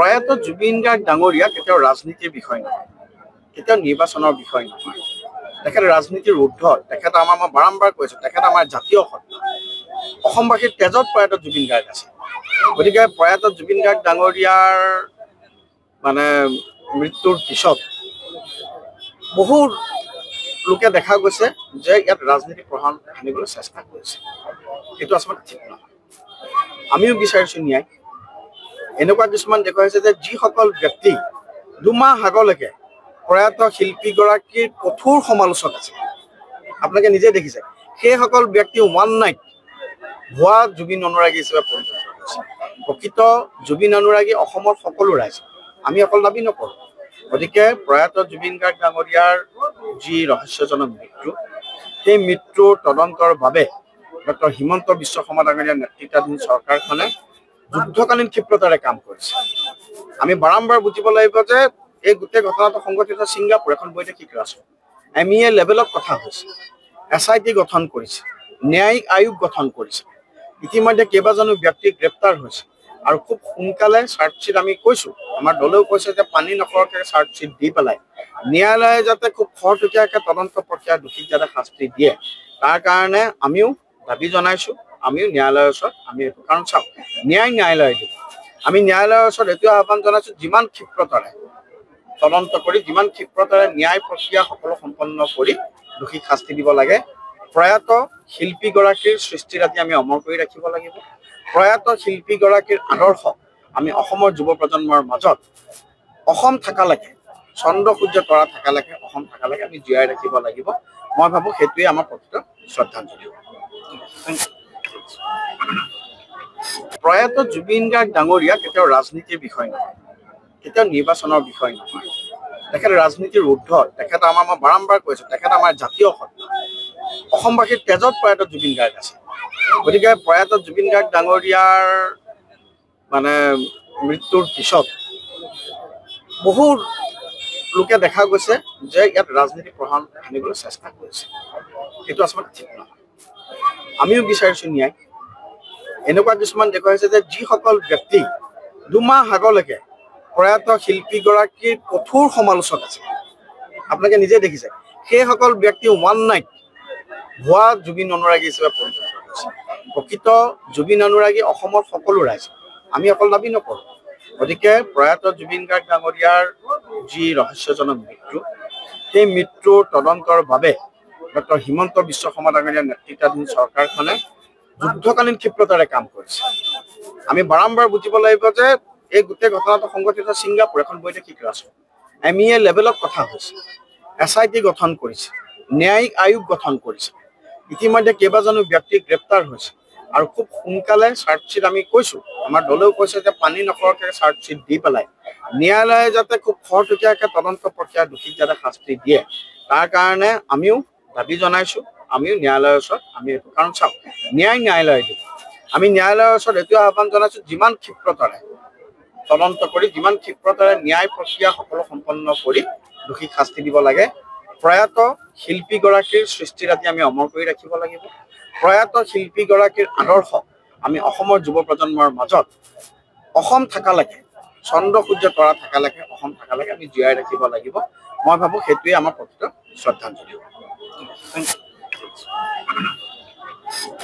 প্ৰয়াত জুবিন গাৰ্গ ডাঙৰীয়া কেতিয়াও ৰাজনীতিৰ বিষয় নহয়, কেতিয়াও নিৰ্বাচনৰ বিষয় নহয়। তেখেত ৰাজনীতিৰ ঊৰ্ধ্বত, তেখেত মই বাৰম্বাৰ কৈছো, তেখেত আমাৰ জাতীয় সত্তা। অসমবাসীৰ তেজত প্ৰয়াত জুবিন গাৰ্গ আছে। গতিকে প্ৰয়াত জুবিন গাৰ্গ ডাঙৰীয়াৰ মৃত্যুৰ পিছত বহু লোকে দেখা গৈছে যে ইয়াত ৰাজনীতি প্ৰভাৱ আনিবলৈ চেষ্টা কৰিছে। এইটো আচলতে ঠিক নহয়। আমিও বিচাৰিছো ন্যায়। এনেকুৱা কিছুমান দেখুৱাইছে যে যিসকল ব্যক্তি দুমাহ আগলৈকে প্ৰয়াত শিল্পীগৰাকীৰ কঠোৰ সমালোচক আছে, আপোনালোকে নিজে দেখিছে, সেইসকল ব্যক্তি ওৱান নাইট ভুৱা জুবিন অনুৰাগী হিচাপে পৰিণত হৈছে। প্ৰকৃত জুবিন অনুৰাগী অসমৰ সকলো ৰাইজ, আমি অকল দাবী নকৰোঁ। গতিকে প্ৰয়াত জুবিন গাৰ্গ ডাঙৰীয়াৰ যি ৰহস্যজনক মৃত্যু, সেই মৃত্যুৰ তদন্তৰ বাবে ডক্টৰ হিমন্ত বিশ্ব শৰ্মা ডাঙৰীয়াৰ নেতৃত্বাধীন চৰকাৰখনে যুদ্ধকালীন ক্ষিপ্ৰতাৰে কাম কৰিছে। আমি বাৰম্বাৰ বুজিব লাগিব যে এই গোটেই ঘটনাটো সংঘটিত ছিংগাপুৰ, এখন বৈদেশিক ৰাষ্ট্ৰ। MEA লেভেলত কথা হৈছে, SIT গঠন কৰিছে, ন্যায়িক আয়োগ গঠন কৰিছে। ইতিমধ্যে কেইবাজনো ব্যক্তি গ্ৰেপ্তাৰ হৈছে আৰু খুব সোনকালে চাৰ্জশ্বিট আমি কৈছো, আমাৰ দলেও কৈছে যে পানী নকৰাকৈ চাৰ্জশ্বিট দি পেলাই ন্যায়ালয়ে যাতে খুব খৰতকীয়াকৈ তদন্ত প্ৰক্ৰিয়া দোষীক যাতে শাস্তি দিয়ে, তাৰ কাৰণে আমিও দাবী জনাইছো। আমিও ন্যায়ালয়ৰ ওচৰত কাৰণ চাওক, ন্যায়ালয়ে দিব। আমি ন্যায়ালয়ৰ ওচৰত এইটো আহ্বান জনাইছো, যিমান ক্ষিপ্ৰতাৰে তদন্ত কৰি, যিমান ক্ষিপ্ৰতাৰে ন্যায় প্ৰক্ৰিয়া সকলো সম্পন্ন কৰি দোষীক শাস্তি দিব লাগে। প্ৰয়াত শিল্পীগৰাকীৰ সৃষ্টিৰাজি আমি অমৰ কৰি ৰাখিব লাগিব। প্ৰয়াত শিল্পীগৰাকীৰ আদৰ্শ আমি অসমৰ যুৱ প্ৰজন্মৰ মাজত অসম থাকালৈকে, চন্দ্ৰ সূৰ্য তৰা থাকালৈকে, অসম থাকালৈকে আমি জীয়াই ৰাখিব লাগিব। মই ভাবো সেইটোৱে আমাৰ প্ৰকৃত শ্ৰদ্ধাঞ্জলি। প্ৰয়াত জুবিন গাৰ্গ ডাঙৰীয়া কেতিয়াও ৰাজনীতিৰ বিষয় নহয়, কেতিয়াও নিৰ্বাচনৰ বিষয় নহয়। তেখেত ৰাজনীতিৰ ঊৰ্ধ্বত, তেখেত মই বাৰম্বাৰ কৈছো, তেখেত আমাৰ জাতীয় সত্তা। অসমবাসীৰ তেজত প্ৰয়াত জুবিন গাৰ্গ আছে। গতিকে প্ৰয়াত জুবিন গাৰ্গ ডাঙৰীয়াৰ মৃত্যুৰ পিছত বহু লোকে দেখা গৈছে যে ইয়াত ৰাজনীতি প্ৰভাৱ আনিবলৈ চেষ্টা কৰিছে। এইটো আচলতে ঠিক নহয়। আমিও বিচাৰিছো ন্যায়। এনেকুৱা কিছুমান দেখুৱাইছে যে যিসকল ব্যক্তি দুমাহ আগলৈকে প্ৰয়াত শিল্পীগৰাকীৰ কঠোৰ সমালোচক আছে, আপোনালোকে নিজে দেখিছে, সেইসকল ব্যক্তি ওৱান নাইট ভুৱা জুবিন অনুৰাগী হিচাপে পৰিণত হৈছে। প্ৰকৃত জুবিন অনুৰাগী অসমৰ সকলো ৰাইজ, আমি অকল দাবী নকৰোঁ। গতিকে প্ৰয়াত জুবিন গাৰ্গ ডাঙৰীয়াৰ যি ৰহস্যজনক মৃত্যু, সেই মৃত্যুৰ তদন্তৰ বাবে ডক্টৰ হিমন্ত বিশ্ব শৰ্মা ডাঙৰীয়াৰ নেতৃত্বাধীন চৰকাৰখনে যুদ্ধকালীন ক্ষিপ্ৰতাৰে কাম কৰিছে। আমি বাৰম্বাৰ বুজিব লাগিব যে এই গোটেই ঘটনাটো সংঘটিত ছিংগাপুৰ, এখন বৈদেশিক ৰাষ্ট্ৰ। MEA লেভেলত কথা হৈছে, SIT গঠন কৰিছে, ন্যায়িক আয়োগ গঠন কৰিছে। ইতিমধ্যে কেইবাজনো ব্যক্তি গ্ৰেপ্তাৰ হৈছে আৰু খুব সোনকালে চাৰ্জশ্বিট আমি কৈছো, আমাৰ দলেও কৈছে যে পানী নকৰাকৈ চাৰ্জশ্বিট দি পেলাই ন্যায়ালয়ে যাতে খুব খৰতকীয়াকৈ তদন্ত প্ৰক্ৰিয়া দোষীক যাতে শাস্তি দিয়ে, তাৰ কাৰণে আমিও দাবী জনাইছো। আমিও ন্যায়ালয়ৰ ওচৰত কাৰণ চাওক, ন্যায়ালয়ে দিব। আমি ন্যায়ালয়ৰ ওচৰত এইটো আহ্বান জনাইছো, যিমান ক্ষিপ্ৰতাৰে তদন্ত কৰি, যিমান ক্ষিপ্ৰতাৰে ন্যায় প্ৰক্ৰিয়া সকলো সম্পন্ন কৰি দোষীক শাস্তি দিব লাগে। প্ৰয়াত শিল্পীগৰাকীৰ সৃষ্টিৰাজি আমি অমৰ কৰি ৰাখিব লাগিব। প্ৰয়াত শিল্পীগৰাকীৰ আদৰ্শ আমি অসমৰ যুৱ প্ৰজন্মৰ মাজত অসম থাকালৈকে, চন্দ্ৰ সূৰ্য তৰা থাকালৈকে, অসম থাকালৈকে আমি জীয়াই ৰাখিব লাগিব। মই ভাবো সেইটোৱে আমাৰ প্ৰকৃত শ্ৰদ্ধাঞ্জলি।